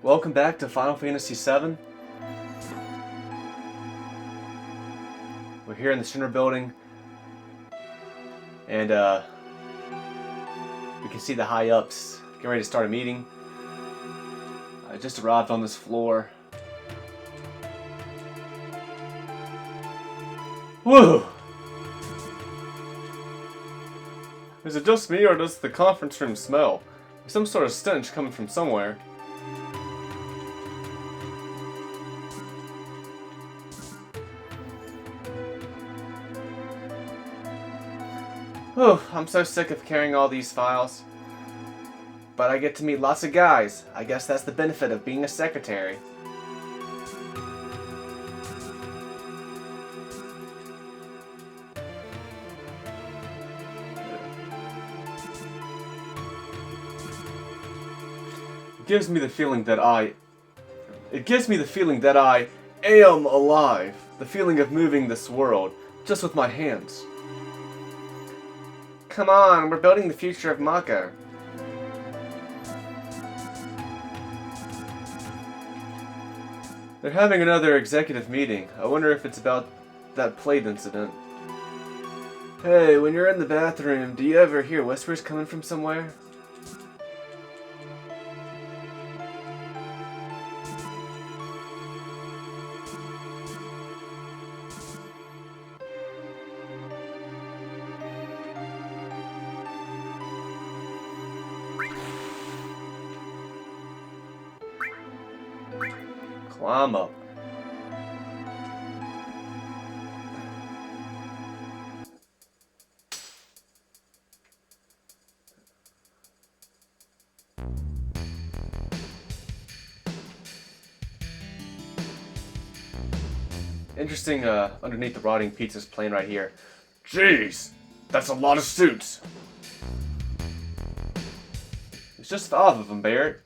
Welcome back to Final Fantasy VII. We're here in the Shinra building, and we can see the high-ups getting ready to start a meeting. I just arrived on this floor. Woo! Is it just me, or does the conference room smell? There's some sort of stench coming from somewhere. Whew, I'm so sick of carrying all these files. But I get to meet lots of guys. I guess that's the benefit of being a secretary. It gives me the feeling that I am alive. The feeling of moving this world just with my hands. Come on, we're building the future of Mako. They're having another executive meeting. I wonder if it's about that plate incident. Hey, when you're in the bathroom, do you ever hear whispers coming from somewhere? Climb up. Interesting, underneath the rotting pizza's playing right here. Jeez, that's a lot of suits. It's just 5 of them, Barrett.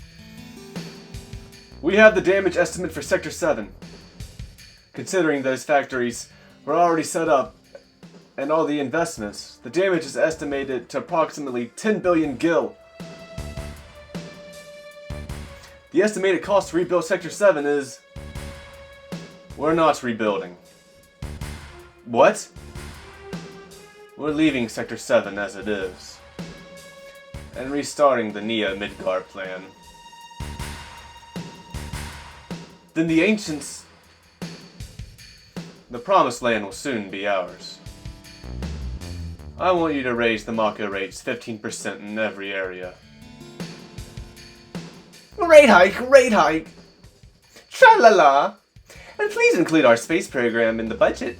We have the damage estimate for Sector 7. Considering those factories were already set up and all the investments, the damage is estimated to approximately 10 billion gil. The estimated cost to rebuild Sector 7 is... We're not rebuilding. What? We're leaving Sector 7 as it is. And restarting the Nia Midgar plan. Then the ancients... The Promised Land will soon be ours. I want you to raise the Mako rates 15% in every area. Rate hike! Rate hike! Tra-la-la! And please include our space program in the budget.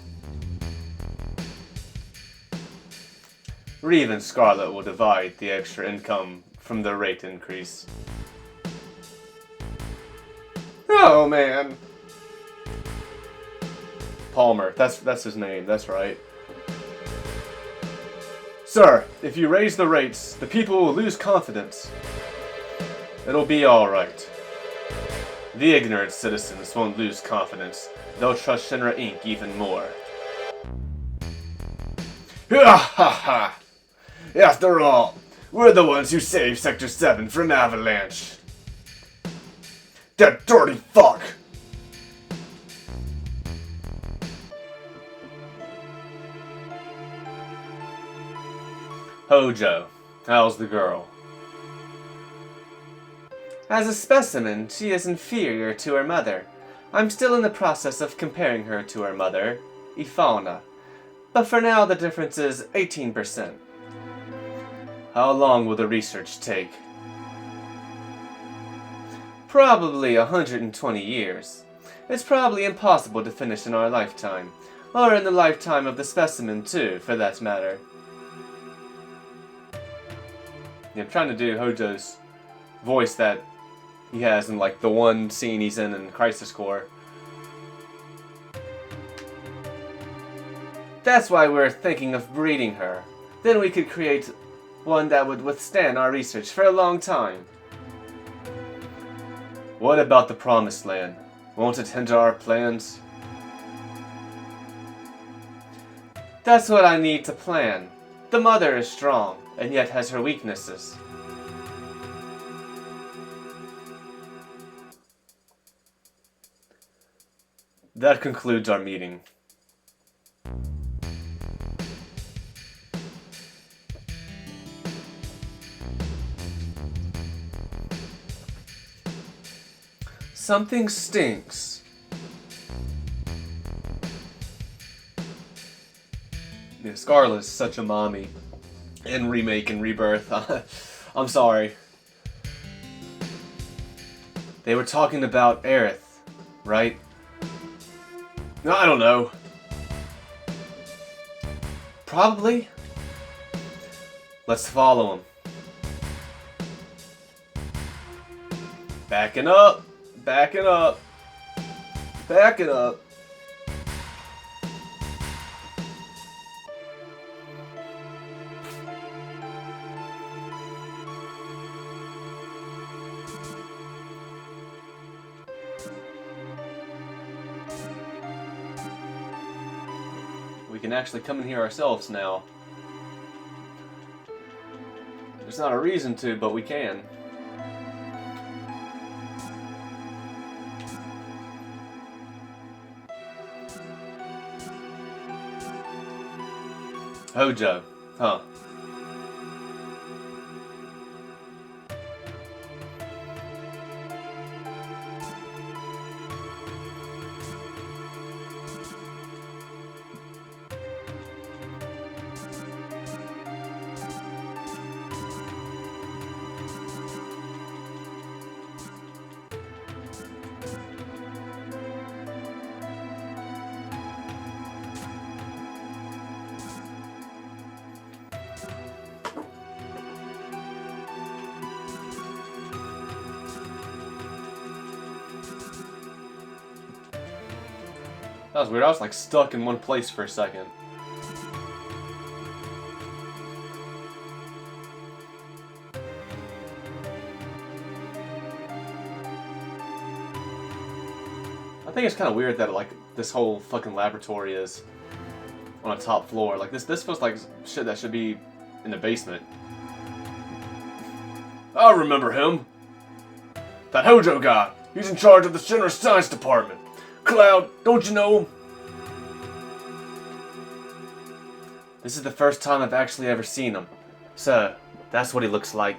Reeve and Scarlet will divide the extra income from the rate increase. Oh man. Palmer, that's his name, that's right. Sir, if you raise the rates, the people will lose confidence. It'll be alright. The ignorant citizens won't lose confidence. They'll trust Shinra Inc. even more. Ha ha ha! After all, we're the ones who saved Sector 7 from Avalanche. That dirty fuck! Hojo, how's the girl? As a specimen, she is inferior to her mother. I'm still in the process of comparing her to her mother, Ifalna. But for now, the difference is 18%. How long will the research take? Probably 120 years. It's probably impossible to finish in our lifetime. Or in the lifetime of the specimen, too, for that matter. Yeah, I'm trying to do Hojo's voice that he has in, like, the one scene he's in Crisis Core. That's why we're thinking of breeding her. Then we could create one that would withstand our research for a long time. What about the Promised Land? Won't it hinder our plans? That's what I need to plan. The mother is strong, and yet has her weaknesses. That concludes our meeting. Something stinks. Yeah, Scarlett's such a mommy. In Remake and Rebirth. I'm sorry. They were talking about Aerith, right? No, I don't know. Probably. Let's follow him. Backing up. Backing up. Backing up. We can actually come in here ourselves now. There's not a reason to, but we can. Hojo, huh? That was weird. I was like stuck in one place for a second. I think it's kind of weird that like this whole fucking laboratory is on a top floor. Like this feels like shit that should be in the basement. I remember him. That Hojo guy. He's in charge of the Shinra Science Department. Cloud, don't you know him? This is the first time I've actually ever seen him. So, that's what he looks like.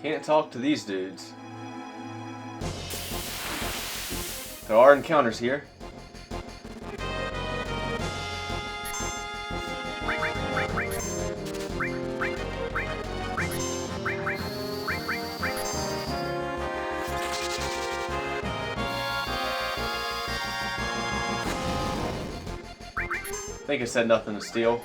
Can't talk to these dudes. There are encounters here. I think it said nothing to steal.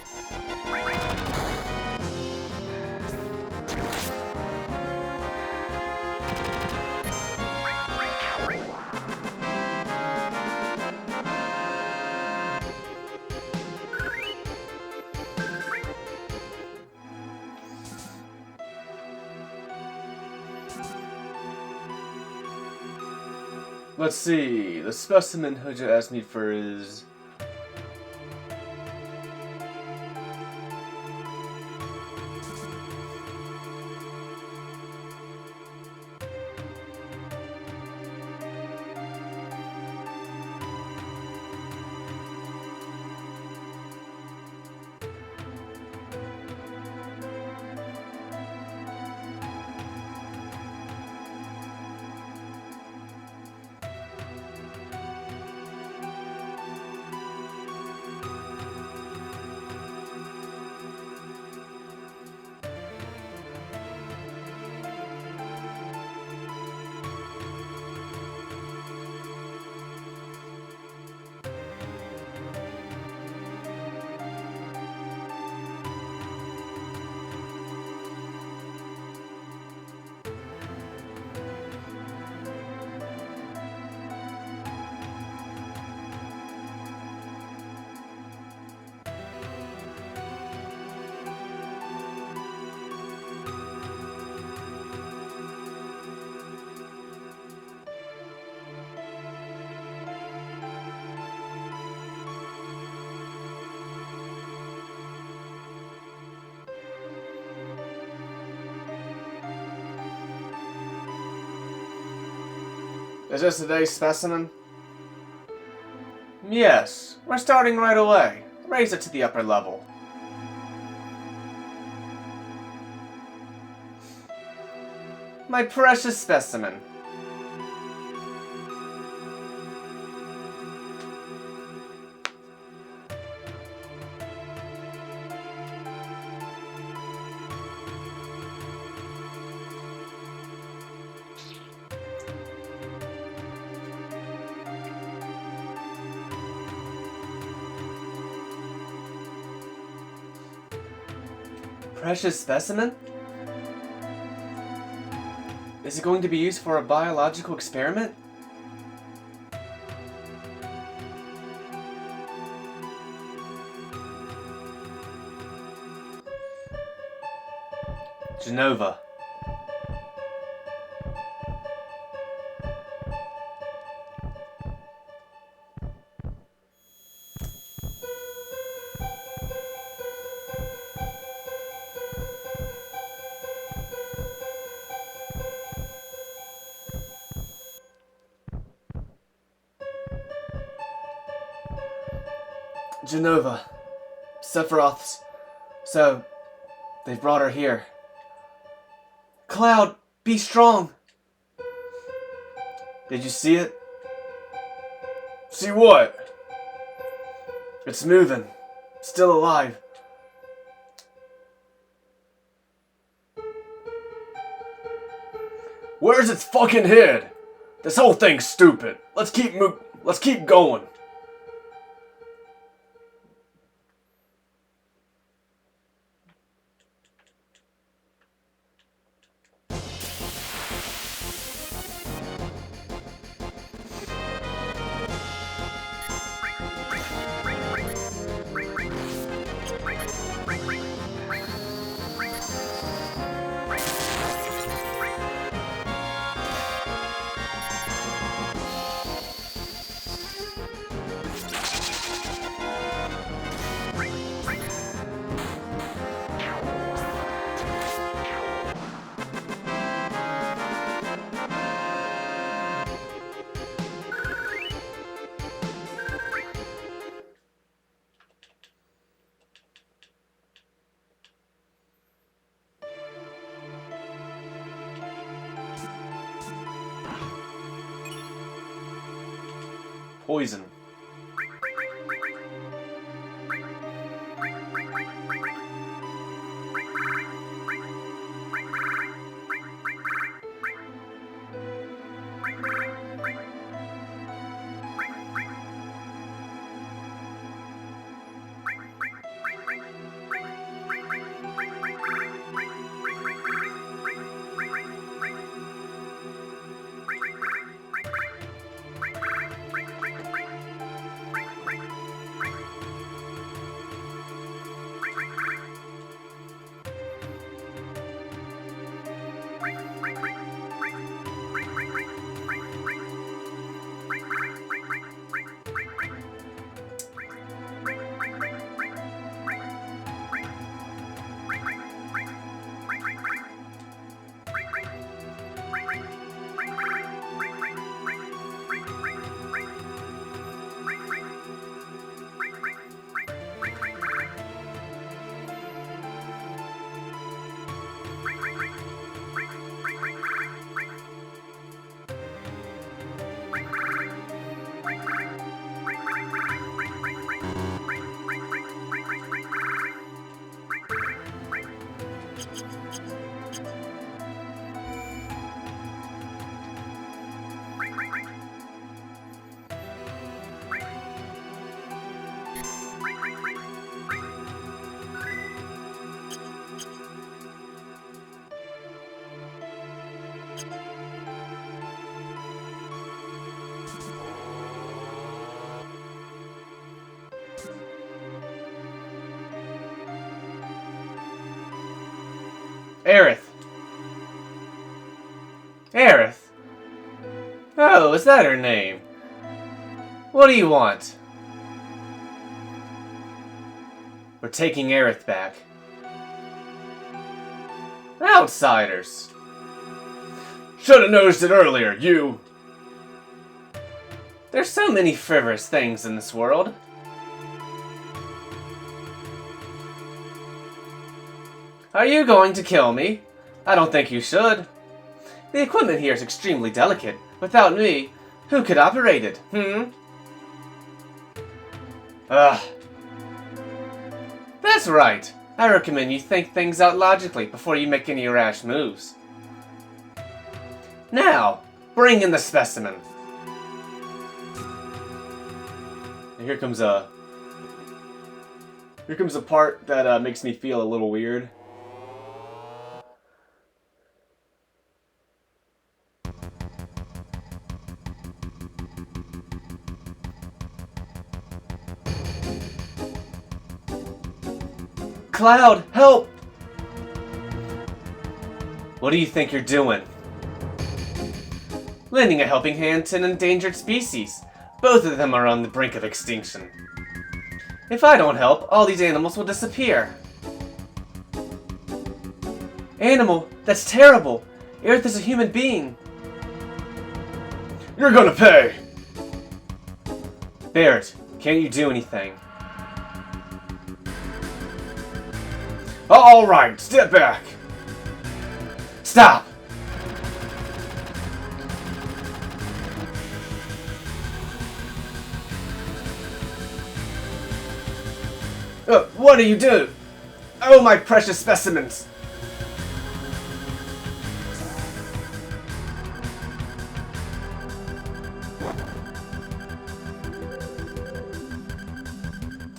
Let's see. The specimen Hojo asked me for is... Is this today's specimen? Yes, we're starting right away. Raise it to the upper level. My precious specimen. Precious specimen? Is it going to be used for a biological experiment? Genova. Genova. Sephiroth's. So, they've brought her here. Cloud, be strong! Did you see it? See what? It's moving. Still alive. Where's its fucking head? This whole thing's stupid. Let's keep going. Poison. Aerith. Aerith? Oh, is that her name? What do you want? We're taking Aerith back. Outsiders! Should have noticed it earlier, you! There's so many frivolous things in this world. Are you going to kill me? I don't think you should. The equipment here is extremely delicate. Without me, who could operate it, Ugh. That's right. I recommend you think things out logically before you make any rash moves. Now, bring in the specimen. And here comes a part that makes me feel a little weird. Cloud, help! What do you think you're doing? Lending a helping hand to an endangered species. Both of them are on the brink of extinction. If I don't help, all these animals will disappear. Animal, that's terrible. Earth is a human being. You're gonna pay! Barrett, can't you do anything? Alright, step back! Stop! What do you do? Oh, my precious specimens!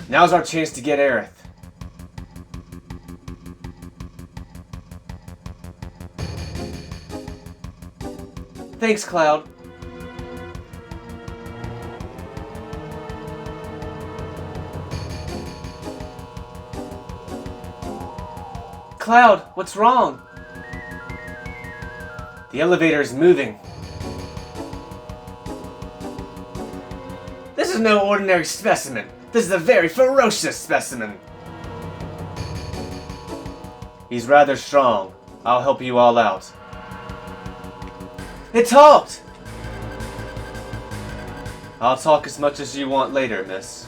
Now's our chance to get Aerith. Thanks, Cloud. Cloud, what's wrong? The elevator is moving. This is no ordinary specimen. This is a very ferocious specimen. He's rather strong. I'll help you all out. It talked! I'll talk as much as you want later, miss.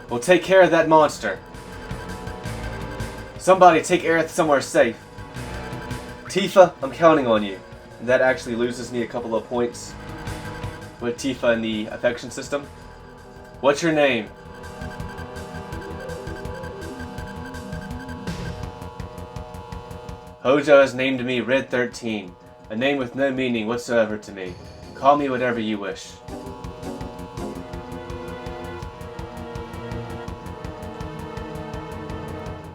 We'll take care of that monster. Somebody take Aerith somewhere safe. Tifa, I'm counting on you. That actually loses me a couple of points with Tifa in the affection system. What's your name? Hojo has named me Red 13, a name with no meaning whatsoever to me. Call me whatever you wish.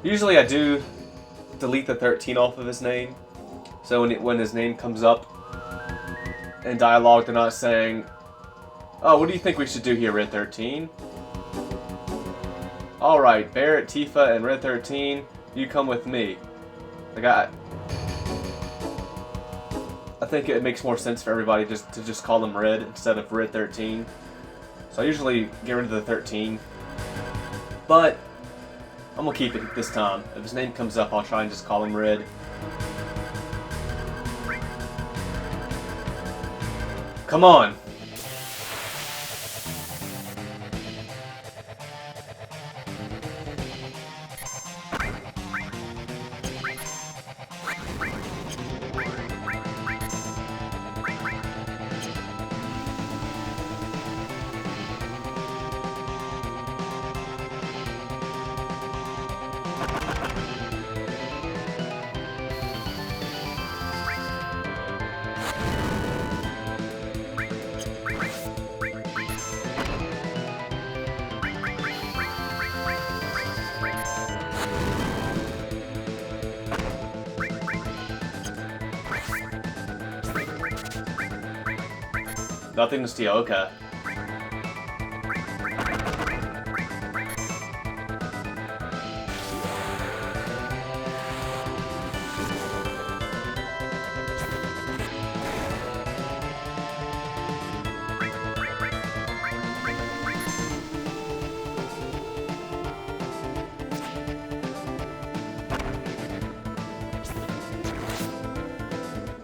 Usually I do delete the 13 off of his name, so when his name comes up in dialogue, they're not saying, "Oh, what do you think we should do here, Red 13? Alright, Barrett, Tifa, and Red 13, you come with me." Like I think it makes more sense for everybody to just call him Red instead of Red 13. So I usually get rid of the 13. But I'm gonna keep it this time. If his name comes up, I'll try and just call him Red. Come on! Nothing to steal, okay.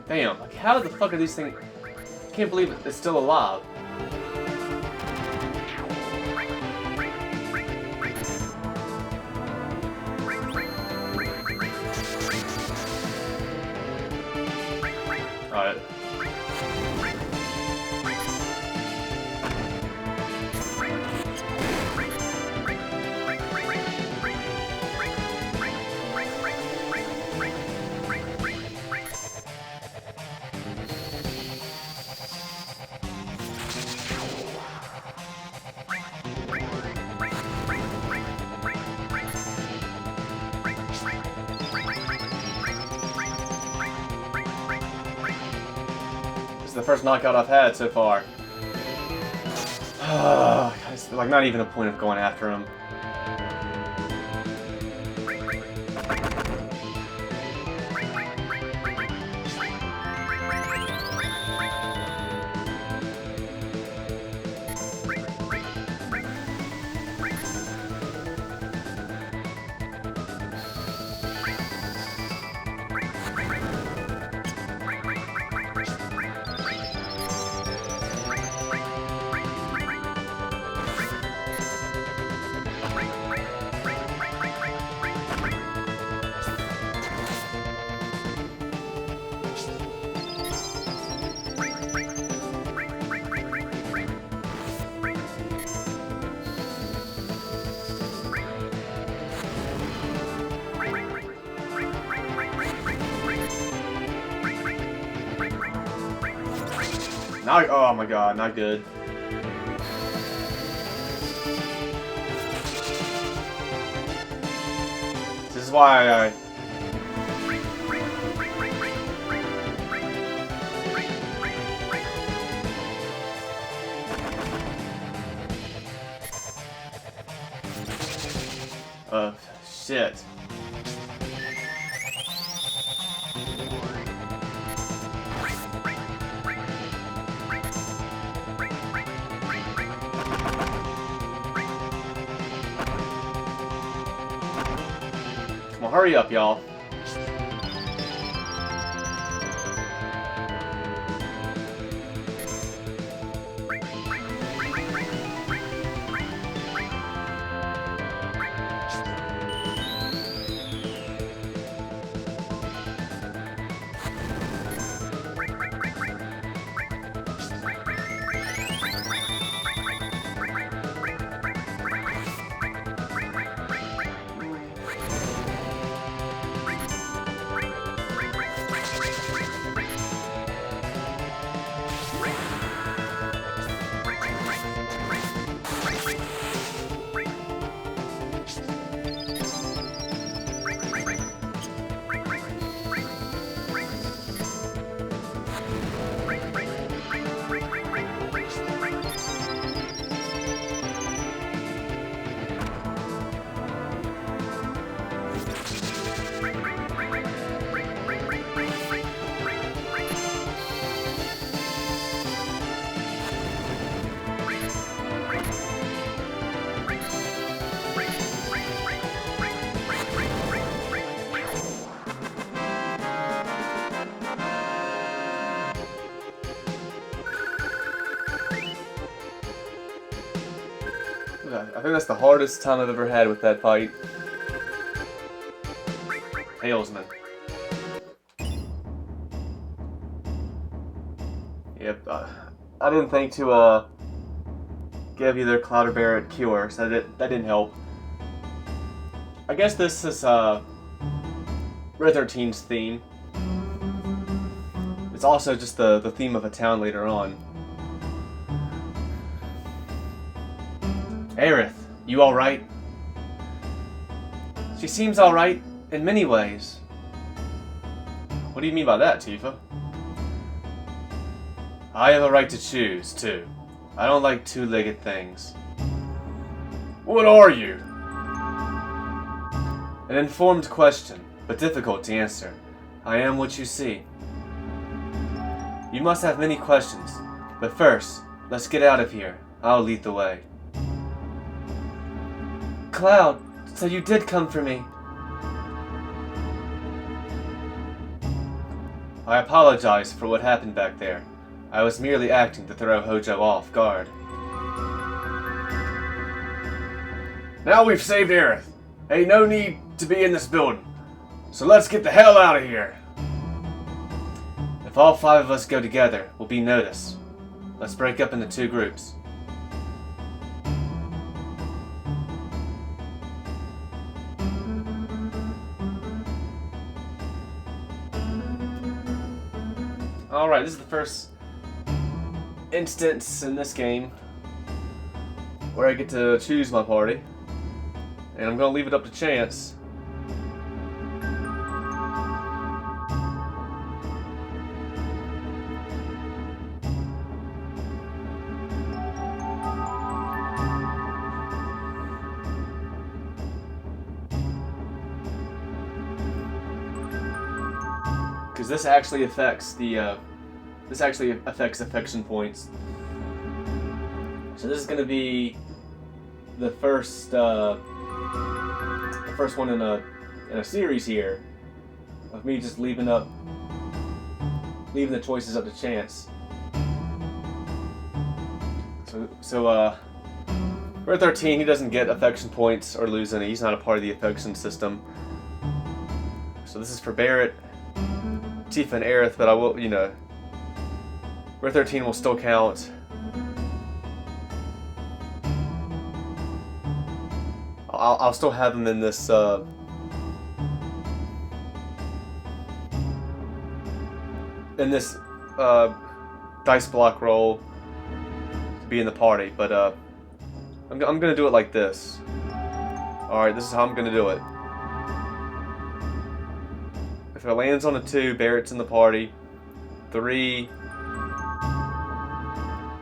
Damn, like how the fuck are these things? I can't believe it's still alive. Alright. The first knockout I've had so far. It's like not even a point of going after him. Now, oh my god, not good. This is why I... shit. Well, hurry up, y'all. I think that's the hardest time I've ever had with that fight. Halesman. Yep, I didn't think to give either Cloud or Barret cure, so that didn't help. I guess this is Red 13's theme. It's also just the theme of a town later on. Aerith, you alright? She seems alright in many ways. What do you mean by that, Tifa? I have a right to choose, too. I don't like two-legged things. What are you? An informed question, but difficult to answer. I am what you see. You must have many questions, but first, let's get out of here. I'll lead the way. Cloud, so you did come for me. I apologize for what happened back there. I was merely acting to throw Hojo off guard. Now we've saved Aerith. Hey, no need to be in this building. So let's get the hell out of here. If all 5 of us go together, we'll be noticed. Let's break up into 2 groups. Alright, this is the first instance in this game where I get to choose my party. And I'm going to leave it up to chance. Because this actually affects the affection points. So this is going to be the first one in a series here of me just leaving the choices up to chance. So Red 13, he doesn't get affection points or lose any. He's not a part of the affection system. So this is for Barrett, Tifa, and Aerith, but I will, Red 13 will still count. I'll still have him in this dice block roll to be in the party, but I'm gonna do it like this. Alright, this is how I'm gonna do it. If it lands on a 2, Barrett's in the party. 3,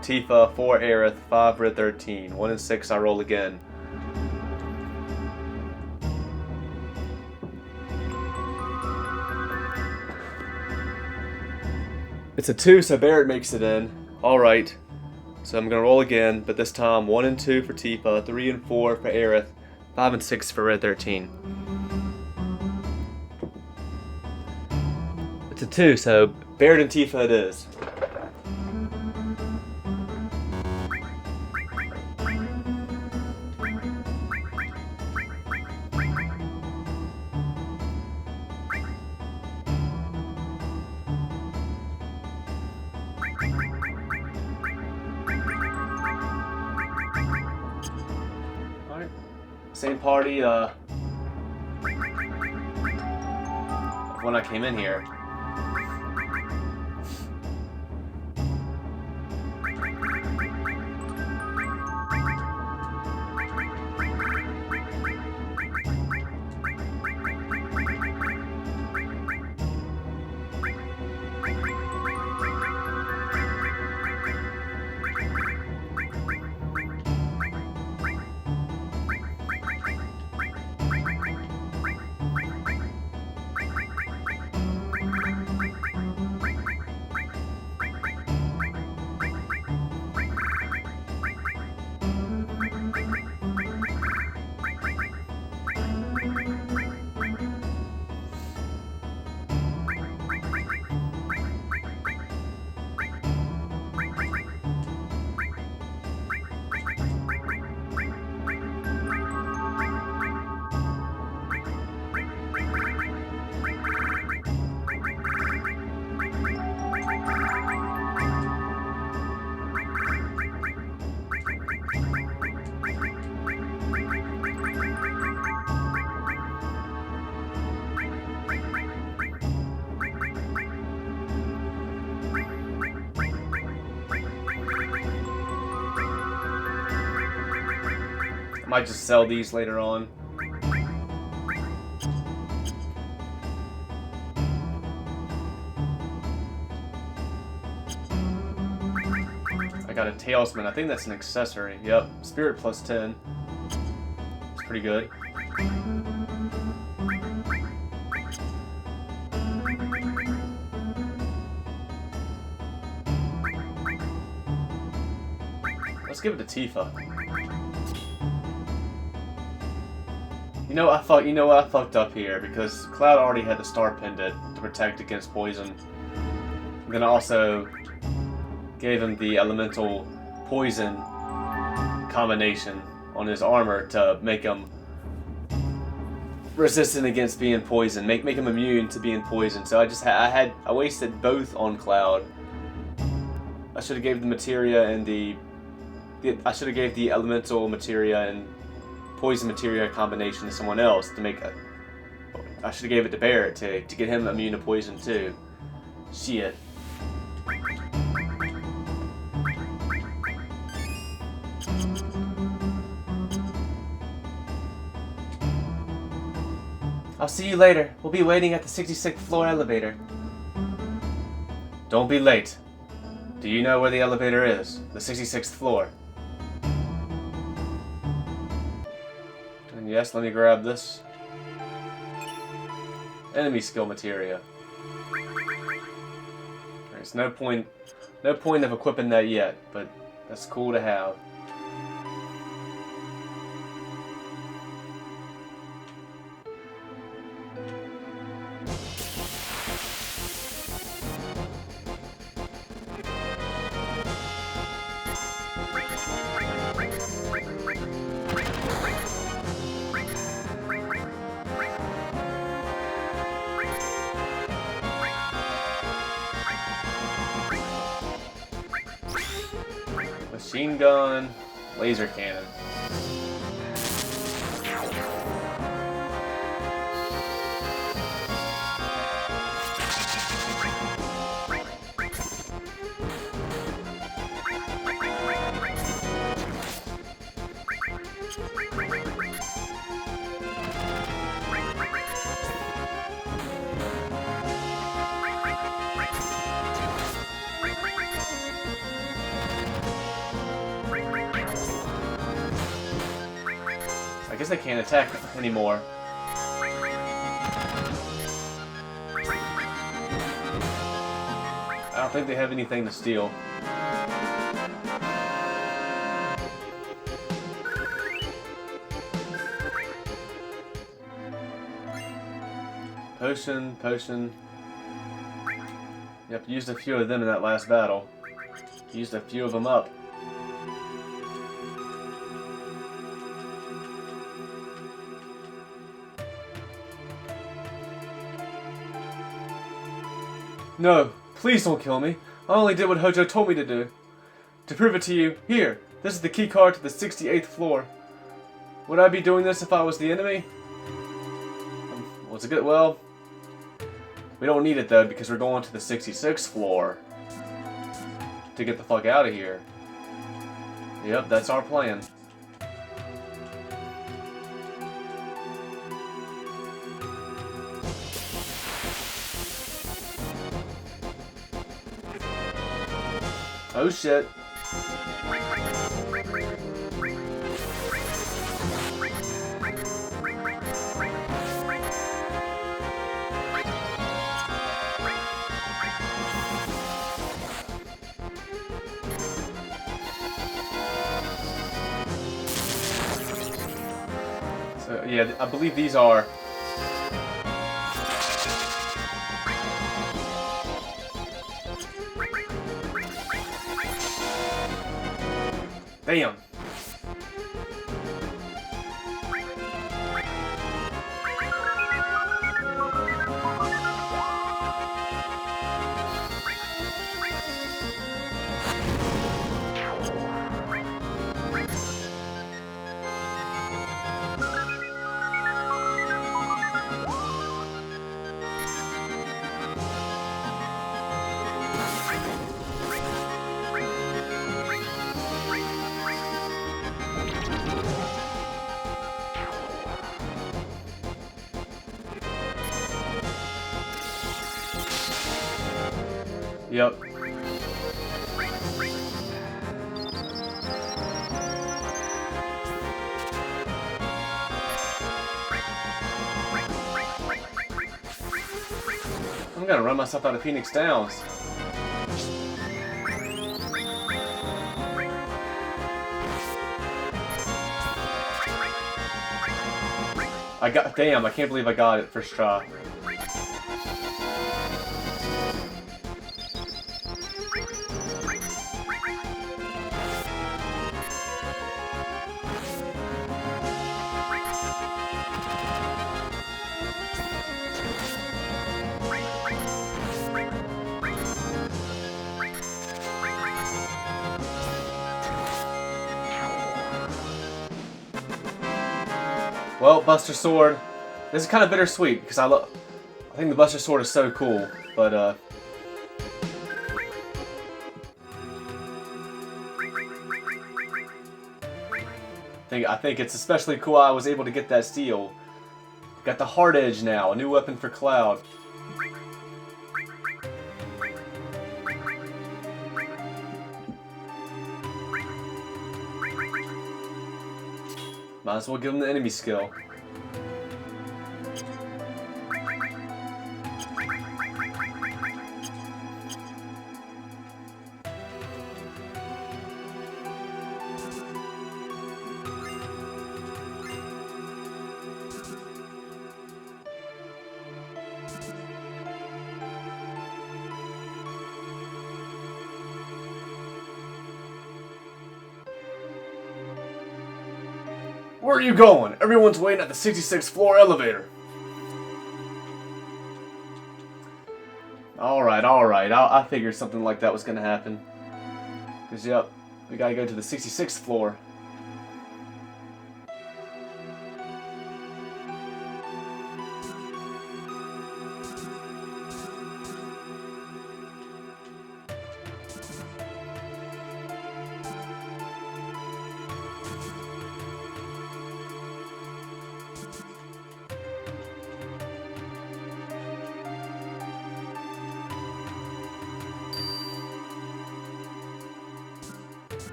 Tifa. 4, Aerith. 5, Red 13. 1 and 6, I roll again. It's a 2, so Barrett makes it in. Alright. So I'm going to roll again, but this time 1 and 2 for Tifa, 3 and 4 for Aerith, 5 and 6 for Red 13. It's a 2, so Barrett and Tifa it is. Same party when I came in here. Might just sell these later on. I got a talisman. I think that's an accessory. Yep. Spirit plus 10. It's pretty good. Let's give it to Tifa. You know what? I fucked up here because Cloud already had the star pendant to protect against poison. Then I also gave him the elemental poison combination on his armor to make him resistant against being poisoned, make him immune to being poisoned. So I wasted both on Cloud. I should have gave the materia and I should have gave the elemental materia and poison materia combination to someone else to make a. I should have gave it to Barrett to get him immune to poison too. Shit. I'll see you later. We'll be waiting at the 66th floor elevator. Don't be late. Do you know where the elevator is? The 66th floor. And yes, let me grab this. Enemy skill materia. There's no point of equipping that yet, but that's cool to have. Machine gun, laser cannon. I guess they can't attack anymore. I don't think they have anything to steal. Potion. Yep, used a few of them in that last battle. Used a few of them up. No, please don't kill me. I only did what Hojo told me to do. To prove it to you, here, this is the key card to the 68th floor. Would I be doing this if I was the enemy? Was it good? Well, we don't need it though because we're going to the 66th floor to get the fuck out of here. Yep, that's our plan. Oh shit. So yeah, I believe these are damn. Yep. I'm gonna run myself out of Phoenix Downs. Damn, I can't believe I got it first try. Well, Buster Sword, this is kind of bittersweet because I think the Buster Sword is so cool, but I think it's especially cool I was able to get that steel. Got the Hard Edge now, a new weapon for Cloud. Might as well give him the enemy skill. Where are you going? Everyone's waiting at the 66th floor elevator. Alright. I figured something like that was gonna happen. Because, yep, we gotta go to the 66th floor.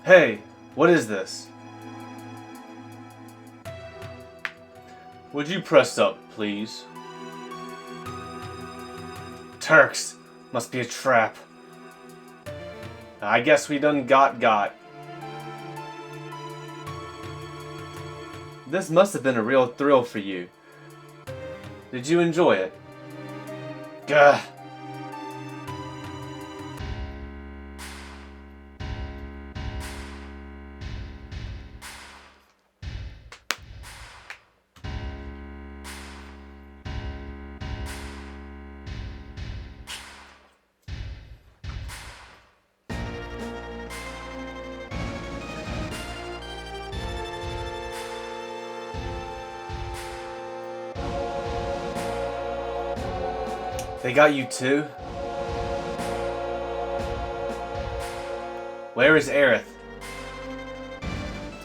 Hey, what is this? Would you press up, please? Turks! Must be a trap. I guess we done got. This must have been a real thrill for you. Did you enjoy it? Gah! They got you too? Where is Aerith?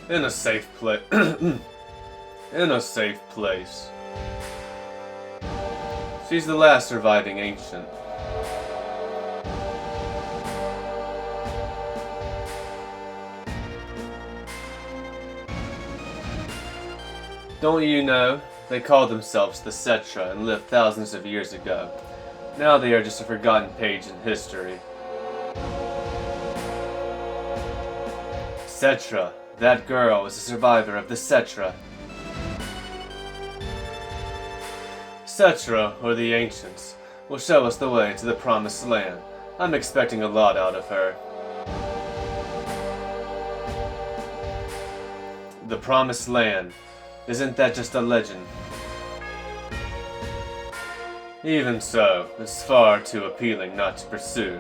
In a safe place. In a safe place. She's the last surviving ancient. Don't you know? They called themselves the Cetra and lived thousands of years ago. Now they are just a forgotten page in history. Cetra, that girl, is a survivor of the Cetra. Cetra, or the Ancients, will show us the way to the Promised Land. I'm expecting a lot out of her. The Promised Land. Isn't that just a legend? Even so, it's far too appealing not to pursue.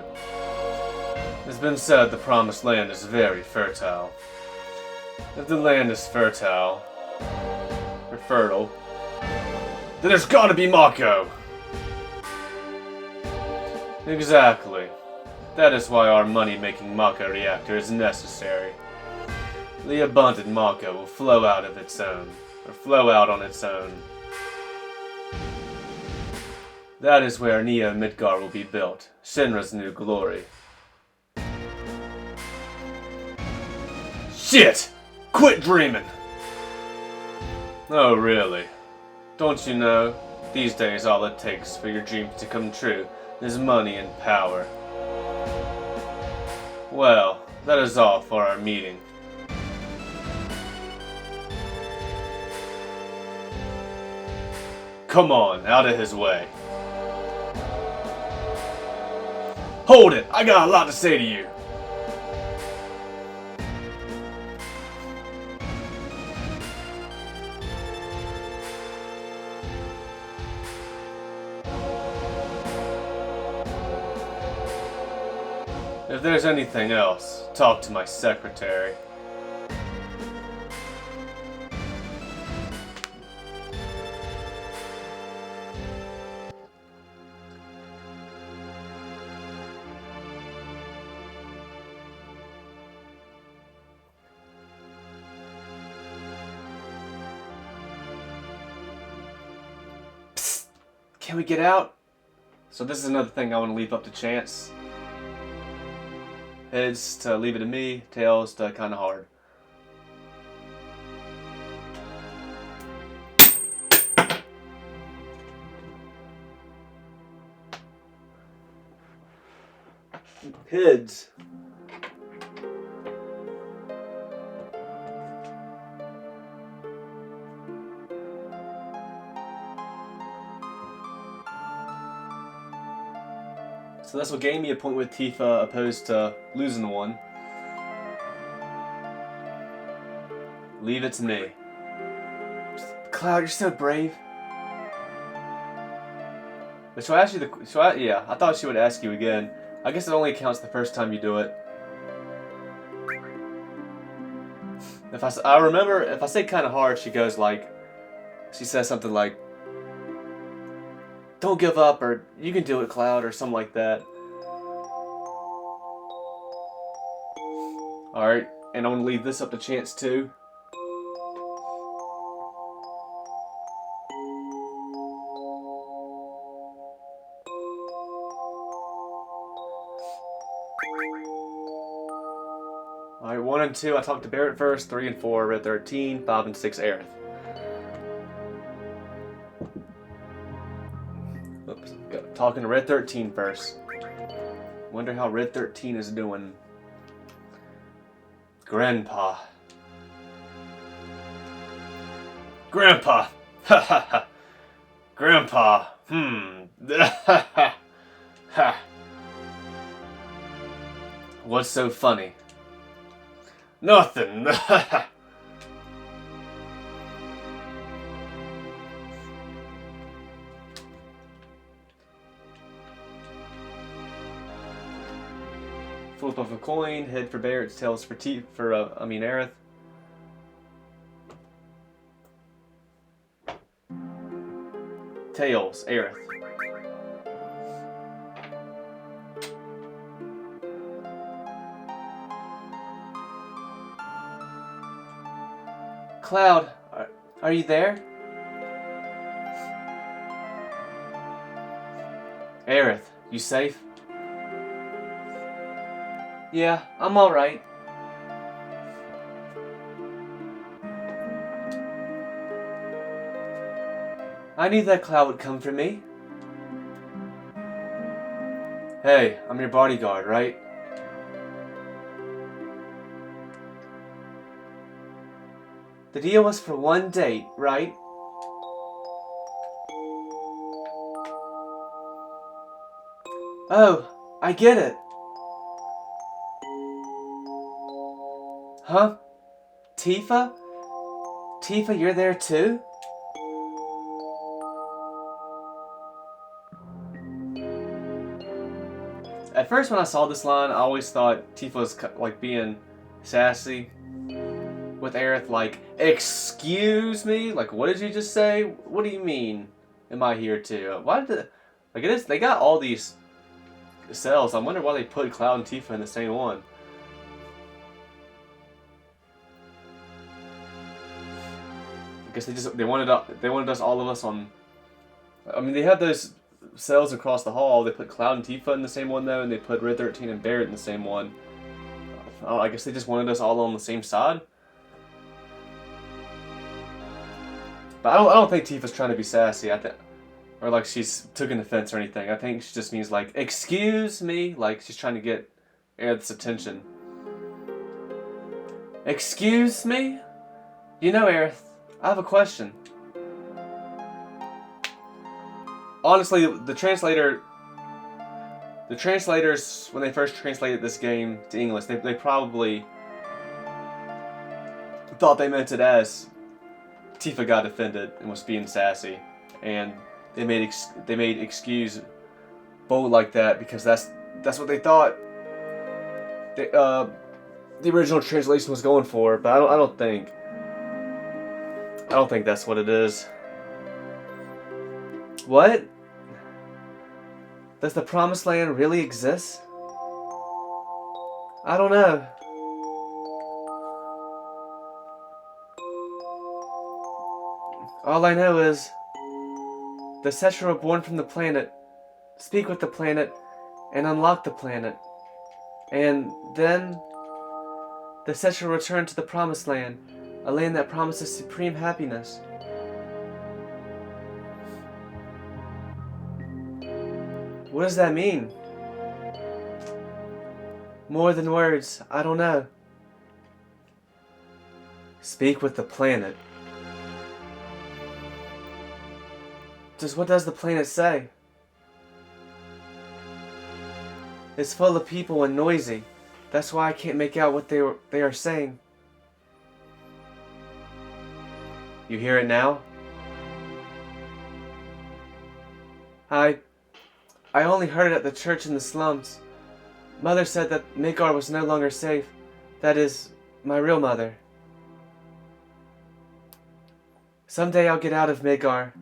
It's been said the Promised Land is very fertile. If the land is fertile, then there's gotta be Mako! Exactly. That is why our money-making Mako reactor is necessary. The abundant Mako will flow out on its own. That is where Neo Midgar will be built, Shinra's new glory. Shit! Quit dreaming! Oh, really? Don't you know, these days all it takes for your dreams to come true is money and power. Well, that is all for our meeting. Come on, out of his way. Hold it! I got a lot to say to you! If there's anything else, talk to my secretary. Psst. Can we get out? So this is another thing I want to leave up to chance. Heads to leave it to me, tails to kind of hard. Heads. So that's what gained me a point with Tifa opposed to losing one. Leave it to me. Cloud, you're so brave. But she'll ask you yeah, I thought she would ask you again. I guess it only counts the first time you do it. I remember, if I say kind of hard, she goes like, she says something like, "Don't give up," or "You can do it, Cloud," or something like that. Alright, and I'm going to leave this up to chance too. Alright, 1 and 2, I talked to Barrett first. 3 and 4, Red 13. 5 and 6, Aerith. Oops, talking to Red 13 first. Wonder how Red 13 is doing. Grandpa. Grandpa. Ha ha ha. Grandpa. Ha ha. What's so funny? Nothing. Flip of a coin, head for Barrett, tails for Aerith. Tails, Aerith. Cloud, are you there? Aerith, you safe? Yeah, I'm alright. I knew that Cloud would come for me. Hey, I'm your bodyguard, right? The deal was for one date, right? Oh, I get it. Huh? Tifa? Tifa, you're there too? At first when I saw this line, I always thought Tifa was like being sassy with Aerith, like, "Excuse me? Like, what did you just say? What do you mean? Am I here too?" Why did like it is? They got all these cells. I wonder why they put Cloud and Tifa in the same one. I guess they wanted us all of us on. I mean, they had those cells across the hall. They put Cloud and Tifa in the same one though, and they put Red 13 and Barrett in the same one. I guess they just wanted us all on the same side. But I don't think Tifa's trying to be sassy. Or like she's took an offense or anything. I think she just means like, "Excuse me," like she's trying to get Aerith's attention. Excuse me? You know, Aerith, I have a question. Honestly, the translators, when they first translated this game to English, they probably thought they meant it as Tifa got offended and was being sassy, and they made excuse bold like that because that's what they thought. the original translation was going for, but I don't think that's what it is. What? Does the Promised Land really exist? I don't know. All I know is the Setra were born from the planet, speak with the planet, and unlock the planet. And then the Setra return to the Promised Land, a land that promises supreme happiness. What does that mean? More than words, I don't know. Speak with the planet. What does the planet say? It's full of people and noisy. That's why I can't make out what they are saying. You hear it now? I only heard it at the church in the slums. Mother said that Midgar was no longer safe. That is, my real mother. Someday I'll get out of Midgar,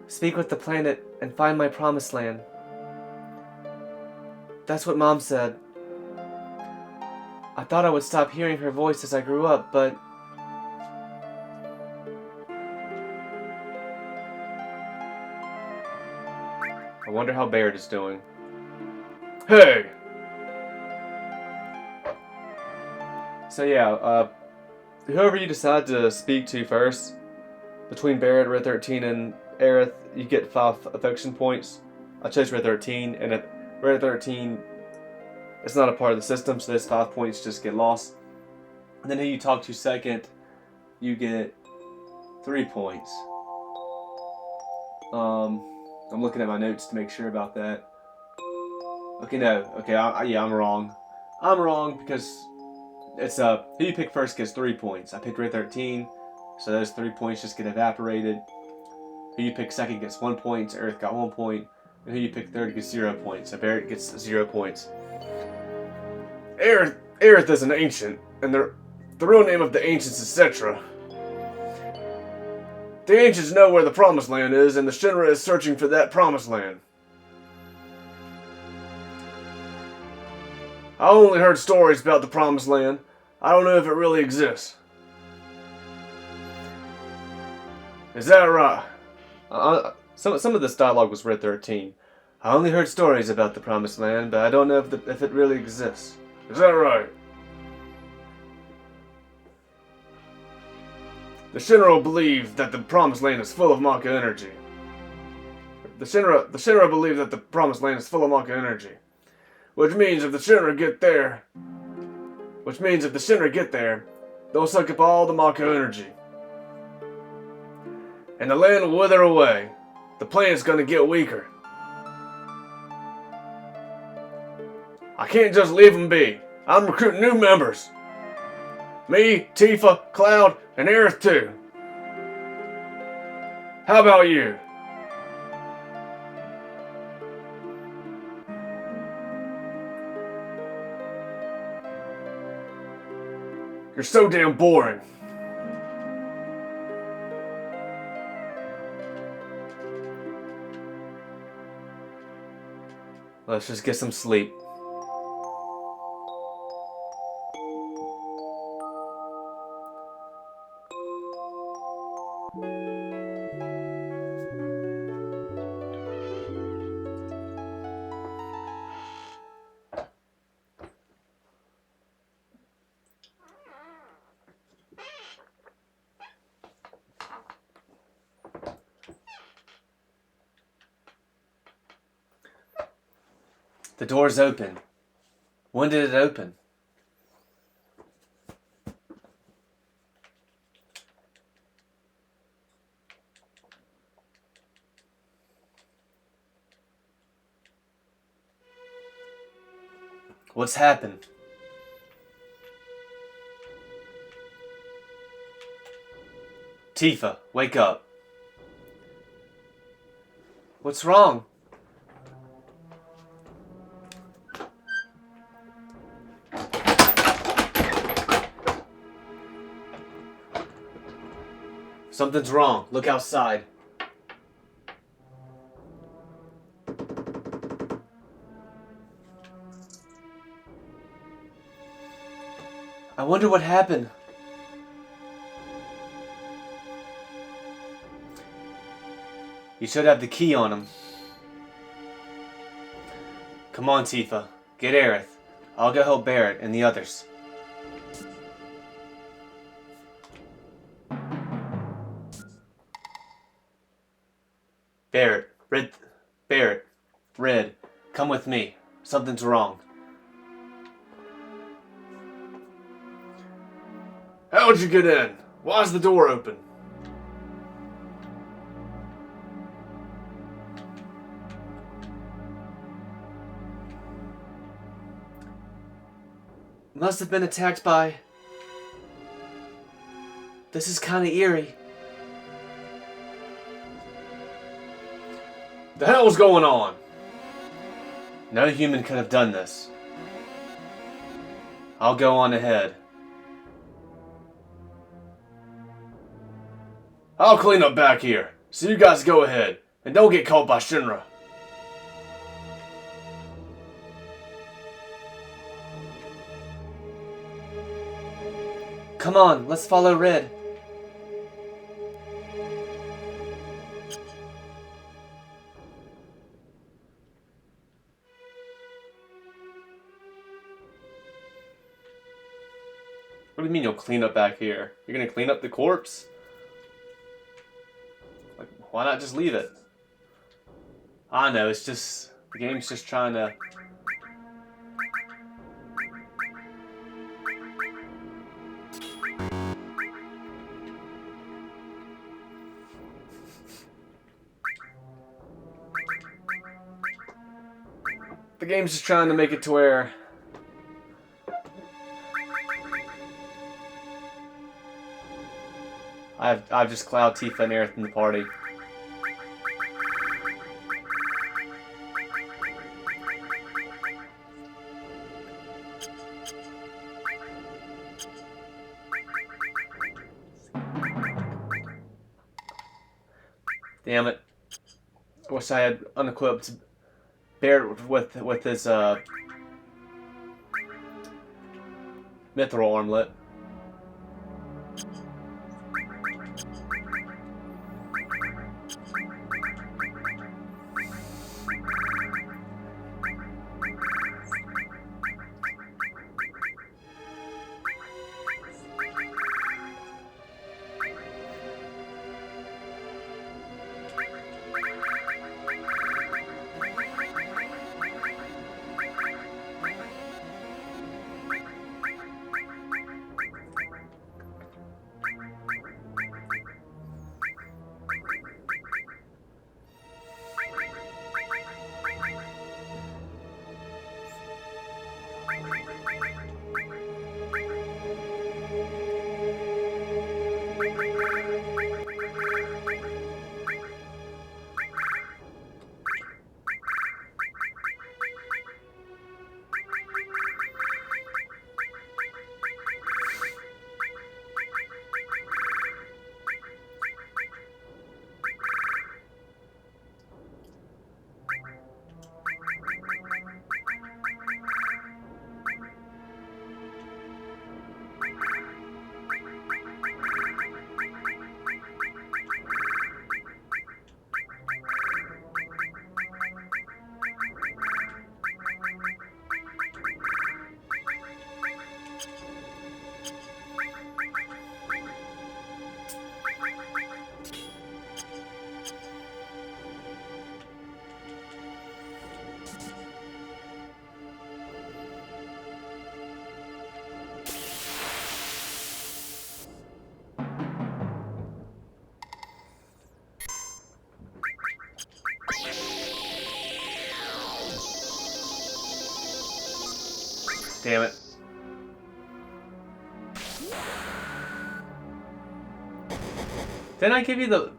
speak with the planet, and find my Promised Land. That's what Mom said. I thought I would stop hearing her voice as I grew up, but I wonder how Barrett is doing. Hey! So yeah, whoever you decide to speak to first, between Barrett, Red 13, and Aerith, you get 5 affection points. I chose Red 13, and at Red 13, it's not a part of the system, so those 5 points just get lost. And then who you talk to second, you get 3 points. I'm looking at my notes to make sure about that. Okay, no. Okay, yeah, I'm wrong. I'm wrong because it's who you pick first gets 3 points. I picked Red 13, so those 3 points just get evaporated. Who you pick second gets 1 point. Aerith got 1 point. And who you pick third gets 0 points. So Barrett gets 0 points. Aerith is an ancient, and the real name of the ancients is Setra. The ancients know where the Promised Land is, and the Shinra is searching for that Promised Land. I only heard stories about the Promised Land. I don't know if it really exists. Is that right? Some of this dialogue was Red 13. I only heard stories about the Promised Land, but I don't know if it really exists. Is that right? The Shinra believe that the Promised Land is full of Maka energy. The Shinra believe that the Promised Land is full of Maka energy. Which means if the Shinra get there, they'll suck up all the Maka energy. And the land will wither away. The planet's gonna get weaker. I can't just leave them be. I'm recruiting new members. Me, Tifa, Cloud, and Aerith too. How about you? You're so damn boring. Let's just get some sleep. The door's open. When did it open? What's happened? Tifa, wake up. What's wrong? Something's wrong. Look outside. I wonder what happened. You should have the key on him. Come on, Tifa. Get Aerith. I'll go help Barrett and the others. Red, come with me. Something's wrong. How'd you get in? Why's the door open? Must have been attacked by... This is kinda eerie. The hell's going on? No human could have done this. I'll go on ahead. I'll clean up back here, so you guys go ahead, and don't get caught by Shinra. Come on, let's follow Red. What do you mean you'll clean up back here? You're gonna clean up the corpse? Like, why not just leave it? I know, it's just... The game's just trying to... The game's just trying to make it to where... I've just Cloud, Tifa, and Aerith in the party. Damn it. I wish I had unequipped Barrett with his mithril armlet. Damn it. Didn't I give you the...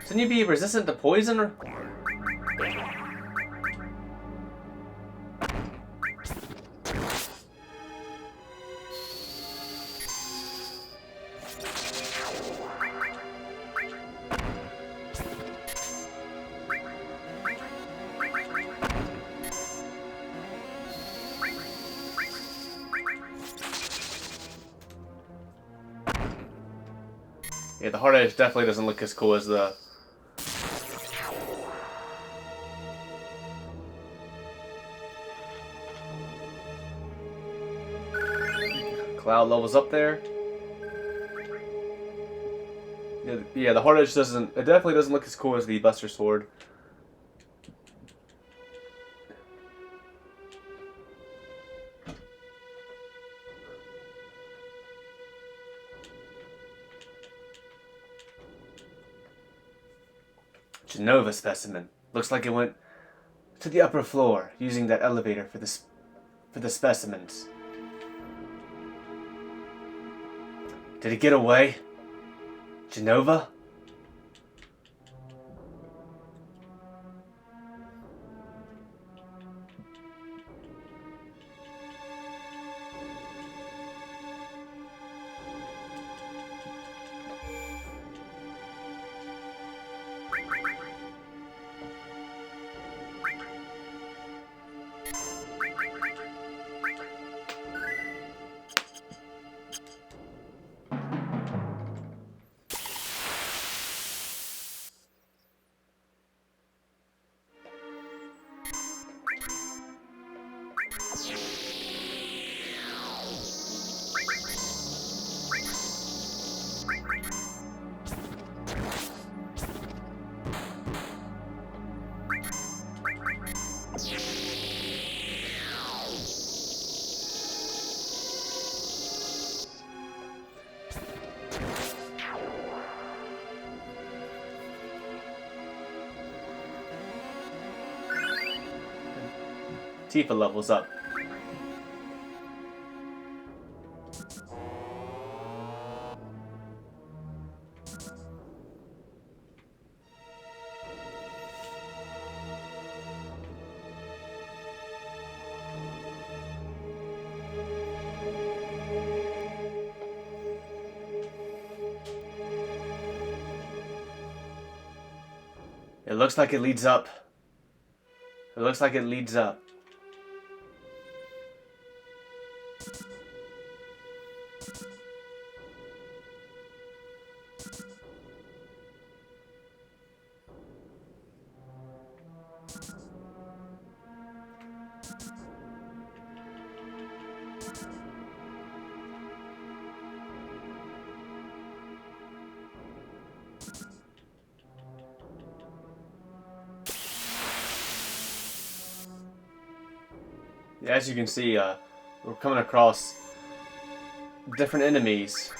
Shouldn't you be resistant to poison or... Yeah, the hard edge definitely doesn't look as cool as the... Cloud levels up there. Yeah, the hard edge doesn't... It definitely doesn't look as cool as the Buster Sword. Genova specimen. Looks like it went to the upper floor using that elevator for the specimens. Did it get away? Genova? Tifa levels up. It looks like it leads up. It looks like it leads up. As you can see, we're coming across different enemies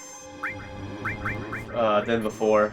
than before.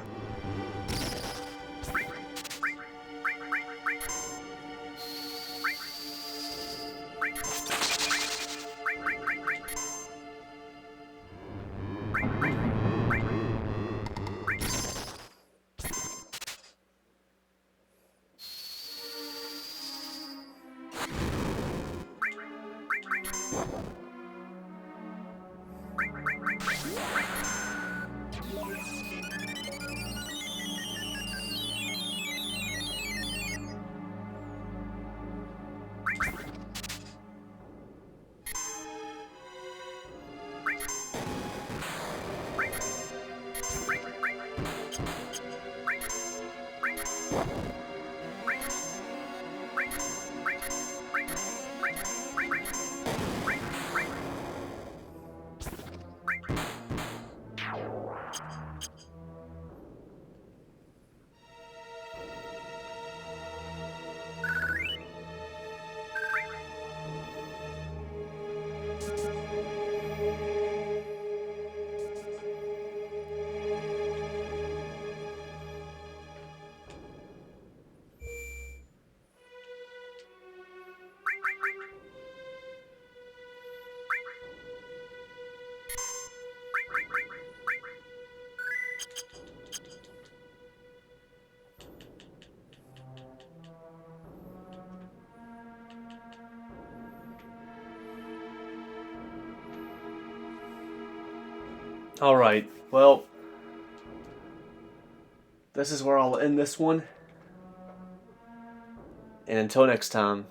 Alright, well, this is where I'll end this one. And until next time.